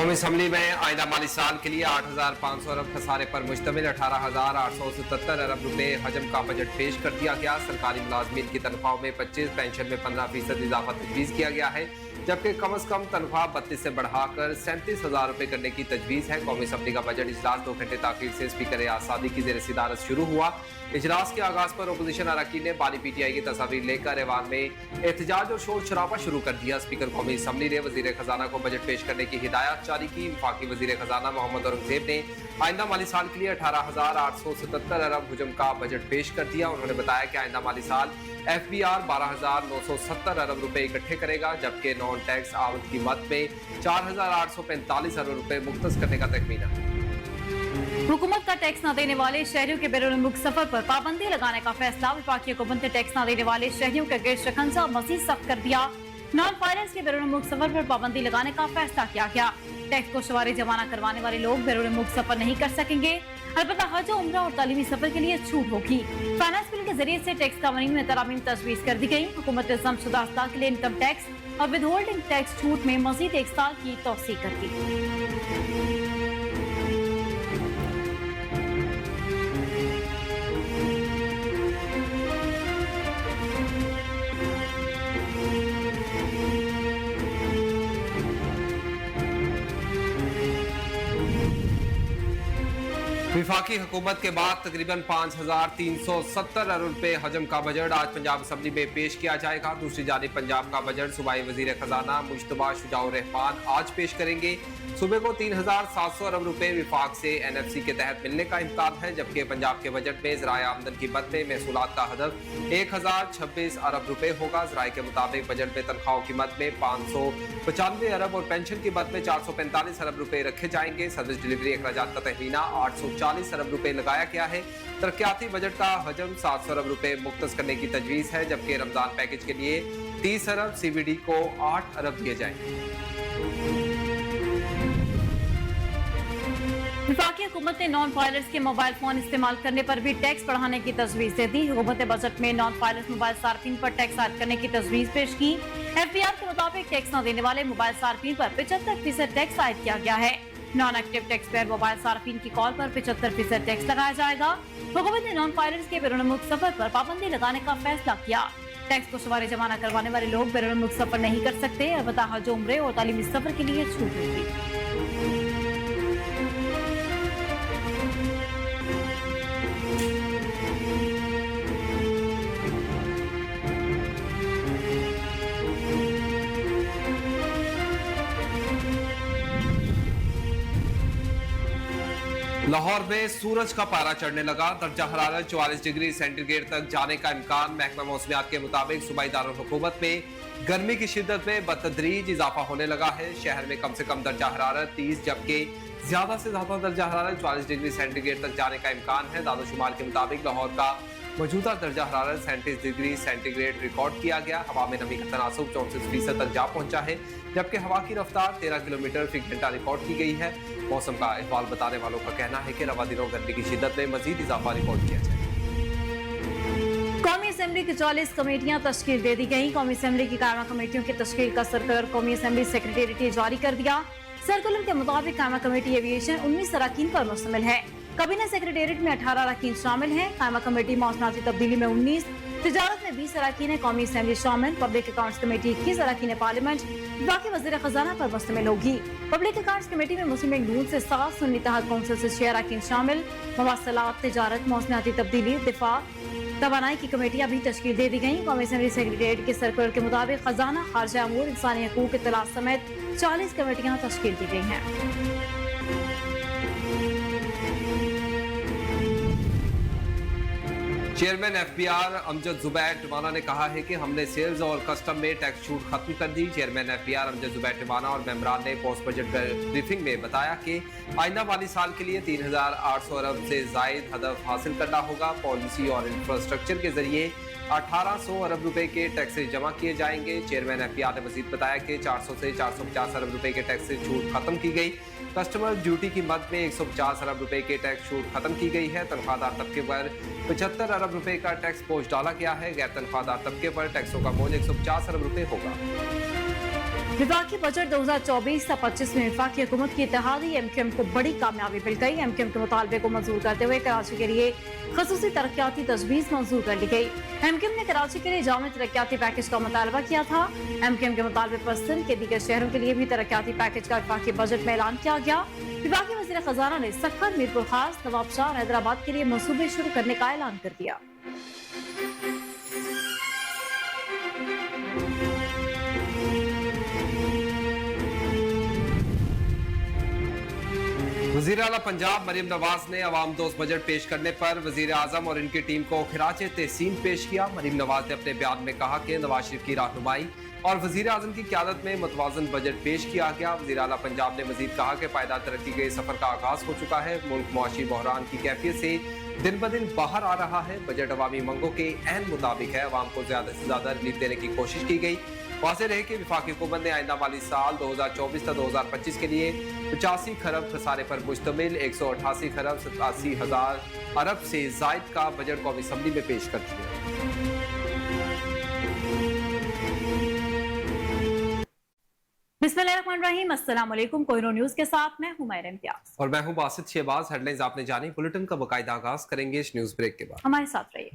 कौमी असम्बली में आइंदा माली साल के लिए 8,500 अरब खसारे पर मुश्तमिल 18,877 अरब रुपए हजम का बजट पेश कर दिया गया। सरकारी मुलाजमीन की तनख्वाहों में 25, पेंशन में 15% इजाफा तजवीज़ किया गया है, जबकि कम अज कम तनख्वाह 32 से बढ़ाकर 37,000 रुपए करने की तजवीज़ है। कौमी असम्बली का बजट इजलास 2 घंटे ताखीर से स्पीकर आसादी की ज़ेर सदारत शुरू हुआ। इजलास के आगाज पर अपोजिशन अरकान ने बानी PTI की तस्वीर लेकर ऐवान में एहतजाज और शोर शराबा शुरू कर दिया। स्पीकर कौमी असम्बली ने वजीर खजाना को बजट पेश करने की हिदायत जारी की। वफाकी वजीर खजाना मोहम्मद औरंगजेब ने आइंदा माली साल के लिए 18,877 अरब हुजम का बजट पेश कर दिया। उन्होंने बताया कि आइंदा माली साल FBR 12,970 अरब रुपए इकट्ठे करेगा, जबकि नॉन टैक्स आवक कीमत में 4,845 अरब रुपए मुख्तस करने का तखमीना है। हुकूमत का टैक्स न देने वाले शहरियों के बैरून मुल्क सफर पर पाबंदी लगाने का फैसला। वफाकी हुकूमत ने टैक्स न देने वाले शहरियों के गिरद शिकंजा मजीद सख्त कर दिया। नॉन फाइनेंस के बैरून मुल्क सफर पर पाबंदी लगाने का फैसला किया गया। टैक्स को शवारी जमाना करवाने वाले लोग बैरून मुल्क सफर नहीं कर सकेंगे। अलबत्ता हज, उम्रा और तालीमी सफर के लिए छूट होगी। फाइनेंस बिल के जरिए से टैक्स कानून में तरामीम तजवीज़ कर दी गई। हुकूमत ने जमशुदा अस्ता के लिए इनकम टैक्स और विद होल्डिंग टैक्स छूट में मजीद 1 साल की तोसी कर दी। विफाकी हुकूमत के बाद तकरीबन 5,370 अरब रुपए हजम का बजट आज पंजाब असम्बली में पेश किया जाएगा। दूसरी जानिब पंजाब का बजट सूबाई वजीर खजाना मुश्तबा शुजाउर रहमान आज पेश करेंगे। सूबे को 3,700 अरब रुपए विफाक से NFC के तहत मिलने का इम्कान है, जबकि पंजाब के बजट में ज़राए आमदन की मद में महसूलात का हदफ 1,026 अरब रुपए होगा। ज़राए के मुताबिक बजट में तनख्वाहों की मद में 595 अरब और पेंशन की मद में 445 अरब रुपए रखे जाएंगे। सर्विस डिलीवरी अखराजात का तखमीना 840 अरब रुपए लगाया गया है। तरक्याती बजट का हजम 700 अरब रुपए मुख्तस करने की तजवीज़ है, जबकि रमजान पैकेज के लिए 30 अरब, CBD को 8 अरब दिए जाएंगे। विफाकी हुकूमत ने नॉन फाइलर्स के मोबाइल फोन इस्तेमाल करने पर भी टैक्स बढ़ाने की तजवीज़ दे दी। हुकूमत ने बजट में नॉन फाइलर्स मोबाइल सार्फिन पर टैक्स ऐड करने की तजवीज़ पेश की। FBR के मुताबिक टैक्स न देने वाले मोबाइल सार्फिन पर 75% टैक्स ऐड किया गया है। Non active tax payer mobile सार्फिन की कॉल पर 75% टैक्स लगाया जाएगा। हुकूमत ने नॉन फाइलर्स के बैरून मुल्क सफर पर पाबंदी लगाने का फैसला किया। टैक्स को शवारी जमाना करवाने वाले लोग बैरून मुल्क सफर नहीं कर सकते। अलबत्ता हज, उम्रे और तालीमी सफर के लिए छूट होगी। लाहौर में सूरज का पारा चढ़ने लगा। दर्जा हरारत 44 डिग्री सेंटीग्रेड तक जाने का इम्कान। महकमा मौसमियात के मुताबिक सूबाई दारुल हुकूमत में गर्मी की शिद्दत में बतदरीज इजाफा होने लगा है। शहर में कम से कम दर्जा हरारत 30, जबकि ज्यादा से ज्यादा दर्जा हरारत 44 डिग्री सेंटीग्रेड तक जाने का इम्कान है। दादोशुमार के मुताबिक लाहौर का मौजूदा दर्जा हरारत 37 डिग्री सेंटीग्रेड रिकॉर्ड किया गया। हवा में नमी का तनासुब 34% तक जा पहुंचा है, जबकि हवा की रफ्तार 13 किलोमीटर फी घंटा रिकॉर्ड की गई है। मौसम का अहवाल बताने वालों का कहना है कि रवा दिनों गर्मी की शिद्दत में मजीद इजाफा रिकॉर्ड किया जाए। कौमी असम्बली की 44 कमेटियां तश्कील दे दी गई। कौमी असम्बली की कायमा कमेटियों की तश्कील का सर्कुलर कौमी असम्बली सेक्रेटेरिएट ने जारी कर दिया। सर्कुलर के मुताबिक कायमा कमेटी एविएशन 19 अरकान पर मुश्तमिल है। कैबिनेट सेक्रेटेरिएट में 18 अरकान शामिल हैं। कायमा कमेटी मौसमाती तब्दीली में 19, तिजारत में 20 अरकान है। कौमी असम्बली शामिल। पब्लिक अकाउंट्स कमेटी 21 अरकान पार्लियामेंट बाकी वजीर खजाना पर मुश्तमिल होगी। पब्लिक अकाउंट्स कमेटी में मुस्लिम लीग नून से 7, सुन्नी इत्तेहाद कौंसिल से 6 अरकान शामिल। मवासलात, तिजारत, मौसमियाती तब्दीली, दिफा, तवानाई की कमेटियां भी तश्कील दे दी गई। कौमी असम्बली सेक्रेटेरिएट के सर्कुलर के मुताबिक खजाना, खारजा अमूर, इंसानी हकूक, इत्तलात समेत 40 कमेटियां तश्कील दी गई हैं। चेयरमैन FBR अमजद जुबैर टिवाना ने कहा है कि हमने सेल्स और कस्टम में टैक्स छूट खत्म कर दी। चेयरमैन FBR अमजद जुबैर टिवाना और मेंबरान ने पोस्ट बजट ब्रीफिंग में बताया कि आइंदा माली साल के लिए 3,800 अरब से जायद हदफ हासिल करना होगा। पॉलिसी और इंफ्रास्ट्रक्चर के जरिए 1,800 अरब रुपए के टैक्सेस जमा किए जाएंगे। चेयरमैन FBR ने मजीद बताया कि 400 से 450 अरब रुपए के टैक्स से छूट खत्म की गई। कस्टमर ड्यूटी की मद में 150 अरब रुपए के टैक्स छूट खत्म की गई है। तनख्वाहदार तबके पर 75 अरब रुपए का टैक्स बोझ डाला गया है। गैर तनख्वाहदार तबके पर टैक्सों का बोझ 150 अरब रुपए होगा। विभागीय बजट 2024-25 में विफाकी हुकूमत की इत्तेहादी एमक्यूएम को बड़ी कामयाबी मिल गई। एमक्यूएम के मुतालबे को मंजूर करते हुए कराची के लिए खसूसी तरक्याती तजवीज मंजूर कर ली गई। एमक्यूएम ने कराची के लिए जामे तरक्याती पैकेज का मुतालबा किया था। एमक्यूएम के मुतालबे पर सिंध के दीगर शहरों के लिए भी तरक्याती पैकेज का विफाकी बजट में ऐलान किया गया। विभागीय वज़ीर खजाना ने सक्खर, मीरपुर खास, नवाबशाह और हैदराबाद के लिए मंसूबे शुरू करने का ऐलान कर दिया। वज़ीर आला पंजाब मरीम नवाज ने अवाम दोस्त बजट पेश करने पर वज़ीर आज़म और इनकी टीम को खिराज तहसीन पेश किया। मरीम नवाज ने अपने बयान में कहा कि नवाज शरीफ की रहनुमाई और वज़ीर आज़म की क़यादत में मुतवाज़न बजट पेश किया गया। वज़ीर आला पंजाब ने मज़ीद कहा कि पायदार तरक्की के सफ़र का आगाज़ हो चुका है। मुल्क मुआशी बहरान की कैफियत से दिन ब दिन बाहर आ रहा है। बजट अवामी मंगों के ऐन मुताबिक है। अवाम को ज़्यादा से ज़्यादा रिलीफ देने की कोशिश की गई। वाज़ेह रहे कि वफाकी हुकूमत ने आइंदा माली साल 2024-2025 के लिए 85 खरब खसारे पर मुश्तमिल 188 खरब 87,000 अरब से ज़ायद का बजट कौमी असम्बली में पेश कर दिया। बिस्मिल्लाहिर्रहमानिर्रहीम, अस्सलाम वालेकुम। कोहिनूर न्यूज़ के साथ मैं हूं मायरा इम्तियाज और मैं हूं बासित शहबाज। हेडलाइंस आपने जानी, बुलेटिन का बाकायदा आगाज करेंगे इस न्यूज़ ब्रेक के बाद। हमारे साथ रहिए।